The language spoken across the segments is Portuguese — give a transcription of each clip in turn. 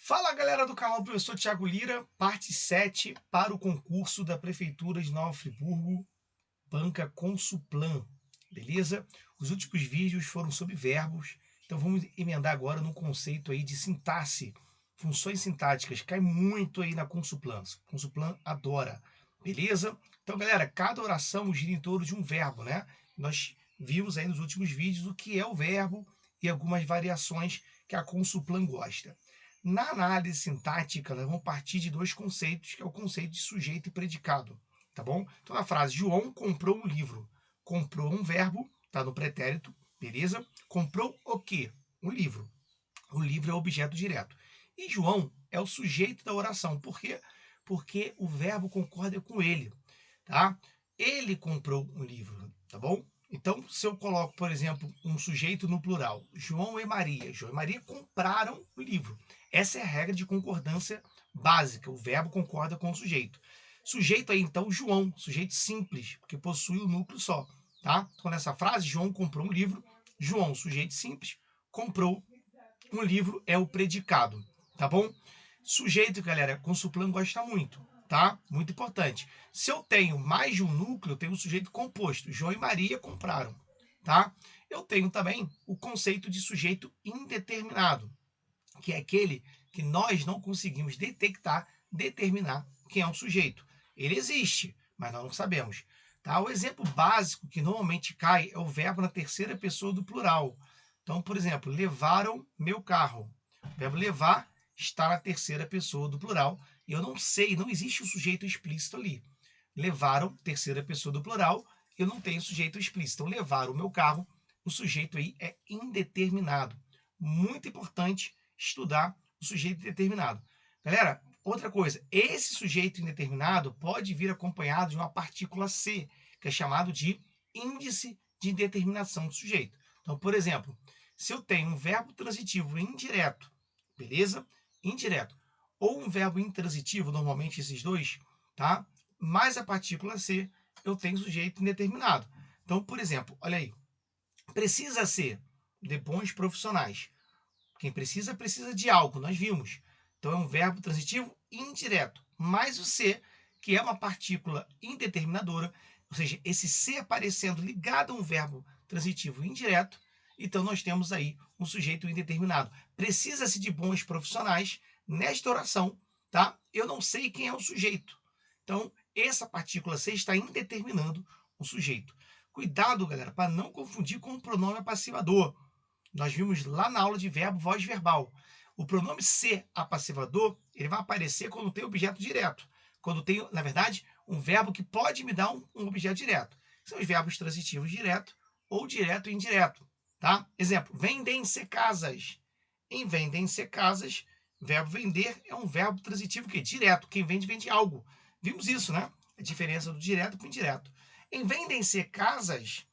Fala galera do canal Professor Thiago Lira, parte 7 para o concurso da Prefeitura de Nova Friburgo, banca Consuplan, beleza? Os últimos vídeos foram sobre verbos, então vamos emendar agora no conceito aí de sintaxe, funções sintáticas, cai muito aí na Consuplan, Consuplan adora, beleza? Então galera, cada oração gira em torno de um verbo, né? Nós vimos aí nos últimos vídeos o que é o verbo e algumas variações que a Consuplan gosta. Na análise sintática, nós vamos partir de dois conceitos, que é o conceito de sujeito e predicado, tá bom? Então, na frase, João comprou um livro. Comprou um verbo, tá no pretérito, beleza? Comprou o quê? Um livro. O livro é o objeto direto. E João é o sujeito da oração. Por quê? Porque o verbo concorda com ele, tá? Ele comprou um livro, tá bom? Então, se eu coloco, por exemplo, um sujeito no plural, João e Maria. João e Maria compraram o livro. Essa é a regra de concordância básica. O verbo concorda com o sujeito. Sujeito aí, então, João, sujeito simples, porque possui o núcleo só, tá? Então, nessa frase, João comprou um livro. João, sujeito simples, comprou um livro, é o predicado, tá bom? Sujeito, galera, Consuplan gosta muito, tá? Muito importante. Se eu tenho mais de um núcleo, eu tenho um sujeito composto. João e Maria compraram, tá? Eu tenho também o conceito de sujeito indeterminado, que é aquele que nós não conseguimos detectar, determinar quem é um sujeito. Ele existe, mas nós não sabemos. Tá? O exemplo básico que normalmente cai é o verbo na terceira pessoa do plural. Então, por exemplo, levaram meu carro. O verbo levar está na terceira pessoa do plural. E eu não sei, não existe o sujeito explícito ali. Levaram, terceira pessoa do plural, eu não tenho sujeito explícito. Então, levaram o meu carro, o sujeito aí é indeterminado. Muito importante estudar o sujeito indeterminado. Galera, outra coisa, esse sujeito indeterminado pode vir acompanhado de uma partícula C, que é chamado de índice de indeterminação do sujeito. Então, por exemplo, se eu tenho um verbo transitivo indireto, beleza? Indireto. Ou um verbo intransitivo, normalmente esses dois, tá? Mais a partícula C, eu tenho sujeito indeterminado. Então, por exemplo, olha aí. Precisa ser de bons profissionais. Quem precisa, precisa de algo, nós vimos. Então é um verbo transitivo indireto. Mais o ser, que é uma partícula indeterminadora, ou seja, esse ser aparecendo ligado a um verbo transitivo indireto, então nós temos aí um sujeito indeterminado. Precisa-se de bons profissionais nesta oração, tá? Eu não sei quem é o sujeito. Então, essa partícula ser está indeterminando o sujeito. Cuidado, galera, para não confundir com o pronome apassivador. Nós vimos lá na aula de verbo voz verbal. O pronome ser apassivador, ele vai aparecer quando tem objeto direto. Quando tem, na verdade, um verbo que pode me dar um objeto direto. São os verbos transitivos direto ou direto e indireto. Tá? Exemplo, vendem-se casas. Em vendem-se casas, verbo vender é um verbo transitivo que é direto. Quem vende, vende algo. Vimos isso, né? A diferença do direto para o indireto. Em vendem-se casas,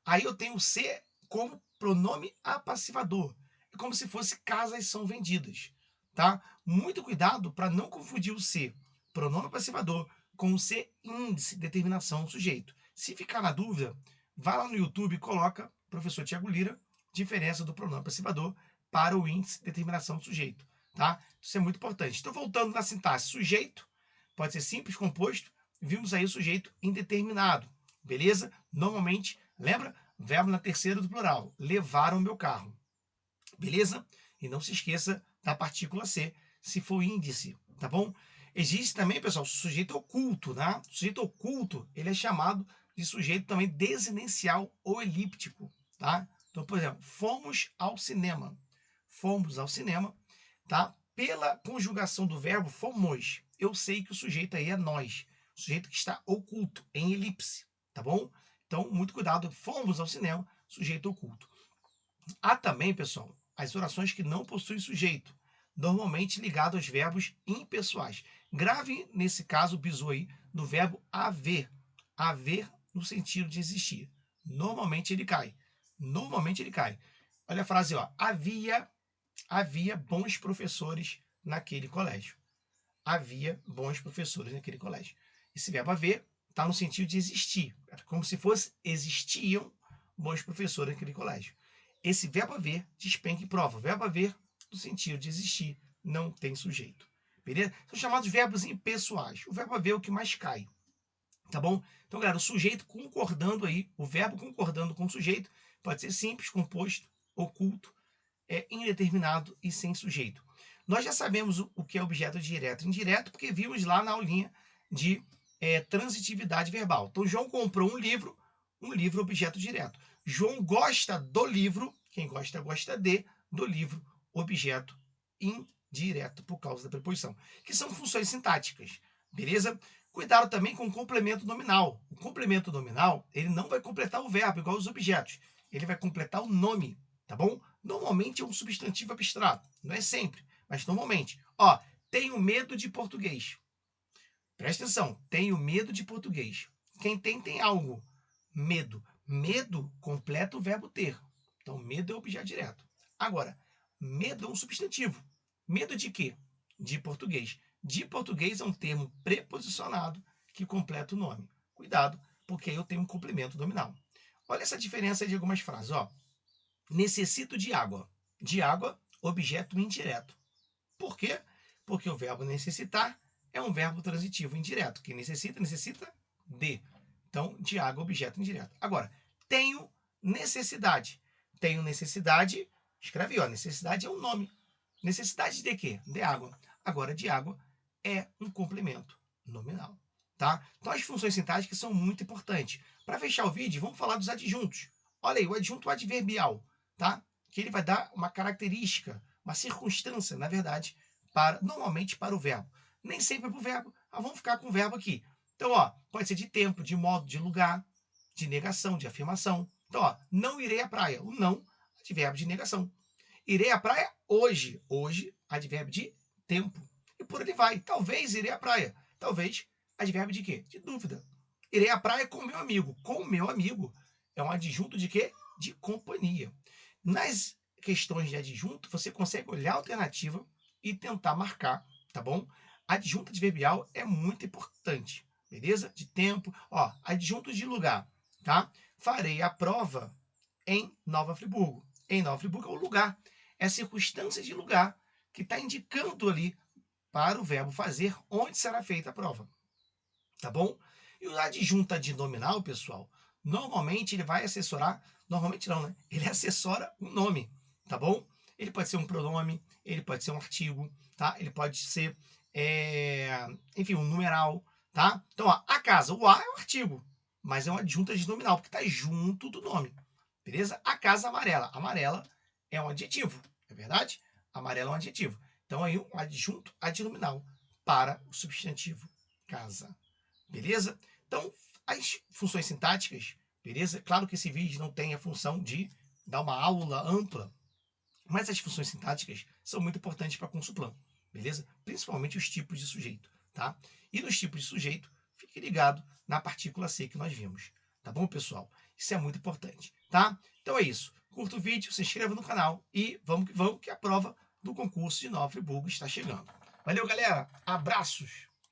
aí eu tenho ser como pronome apassivador. É como se fosse casas são vendidas, tá? Muito cuidado para não confundir o ser, pronome apassivador, com o ser índice, determinação, sujeito. Se ficar na dúvida, vai lá no YouTube e coloca professor Tiago Lira, diferença do pronome apassivador para o índice, determinação, sujeito, tá? Isso é muito importante. Então, voltando na sintaxe, sujeito pode ser simples, composto, vimos aí o sujeito indeterminado, beleza? Normalmente, lembra? Verbo na terceira do plural. Levaram meu carro. Beleza? E não se esqueça da partícula C, se for índice, tá bom? Existe também, pessoal, sujeito oculto, né? O sujeito oculto, ele é chamado de sujeito também desinencial ou elíptico, tá? Então, por exemplo, fomos ao cinema. Fomos ao cinema, tá? Pela conjugação do verbo fomos, eu sei que o sujeito aí é nós. O sujeito que está oculto, em elipse, tá bom? Então, muito cuidado. Fomos ao cinema, sujeito oculto. Há também, pessoal, as orações que não possuem sujeito, normalmente ligado aos verbos impessoais. Grave, nesse caso, o bizu aí do verbo haver. Haver no sentido de existir. Normalmente ele cai. Normalmente ele cai. Olha a frase, ó. Havia bons professores naquele colégio. Havia bons professores naquele colégio. Esse verbo haver está no sentido de existir. É como se fosse existiam bons professores naquele colégio. Esse verbo haver despenca e prova. O verbo haver no sentido de existir não tem sujeito. Beleza? São chamados verbos impessoais. O verbo haver é o que mais cai. Tá bom? Então, galera, o sujeito concordando aí, o verbo concordando com o sujeito, pode ser simples, composto, oculto, indeterminado e sem sujeito. Nós já sabemos o que é objeto direto e indireto, porque vimos lá na aulinha de transitividade verbal. Então, João comprou um livro objeto direto. João gosta do livro, quem gosta, gosta do livro, objeto indireto, por causa da preposição, que são funções sintáticas, beleza? Cuidado também com o complemento nominal. O complemento nominal, ele não vai completar o verbo, igual os objetos. Ele vai completar o nome, tá bom? Normalmente é um substantivo abstrato. Não é sempre, mas normalmente. Ó, tenho medo de português. Presta atenção, tenho medo de português. Quem tem algo. Medo. Medo completa o verbo ter. Então, medo é objeto direto. Agora, medo é um substantivo. Medo de quê? De português. De português é um termo preposicionado que completa o nome. Cuidado, porque aí eu tenho um complemento nominal. Olha essa diferença de algumas frases. Ó. Necessito de água. De água, objeto indireto. Por quê? Porque o verbo necessitar é um verbo transitivo indireto. Quem necessita, necessita de. Então, de água, objeto indireto. Agora, tenho necessidade. Tenho necessidade, escreve, ó, necessidade é um nome. Necessidade de quê? De água. Agora, de água é um complemento nominal. Tá? Então, as funções sintáticas são muito importantes. Para fechar o vídeo, vamos falar dos adjuntos. Olha aí, o adjunto adverbial, tá? Que ele vai dar uma característica, uma circunstância, na verdade, normalmente para o verbo. Nem sempre para o verbo, mas vamos ficar com o verbo aqui. Então, ó, pode ser de tempo, de modo, de lugar, de negação, de afirmação. Então, ó, não irei à praia. O não, advérbio de negação. Irei à praia hoje. Hoje, advérbio de tempo. E por aí vai. Talvez irei à praia. Talvez, advérbio de quê? De dúvida. Irei à praia com meu amigo. Com meu amigo é um adjunto de quê? De companhia. Nas questões de adjunto, você consegue olhar a alternativa e tentar marcar, tá bom? Adjunto adverbial é muito importante, beleza? De tempo, ó, adjunto de lugar, tá? Farei a prova em Nova Friburgo. Em Nova Friburgo é o lugar, é a circunstância de lugar que está indicando ali para o verbo fazer onde será feita a prova, tá bom? E o adjunto adnominal, pessoal, normalmente ele vai assessorar, normalmente não, né? Ele assessora o nome, tá bom? Ele pode ser um pronome, ele pode ser um artigo, tá? Ele pode ser, enfim, um numeral, tá? Então, ó, a casa, o a é um artigo, mas é um adjunto adnominal, porque está junto do nome, beleza? A casa amarela, amarela é um adjetivo, é verdade? Amarela é um adjetivo. Então, aí um adjunto adnominal para o substantivo casa. Beleza? Então, as funções sintáticas, beleza? Claro que esse vídeo não tem a função de dar uma aula ampla, mas as funções sintáticas são muito importantes para Consuplan, beleza? Principalmente os tipos de sujeito, tá? E nos tipos de sujeito, fique ligado na partícula C que nós vimos, tá bom, pessoal? Isso é muito importante, tá? Então é isso. Curta o vídeo, se inscreva no canal e vamos que a prova do concurso de Nova Friburgo está chegando. Valeu, galera! Abraços!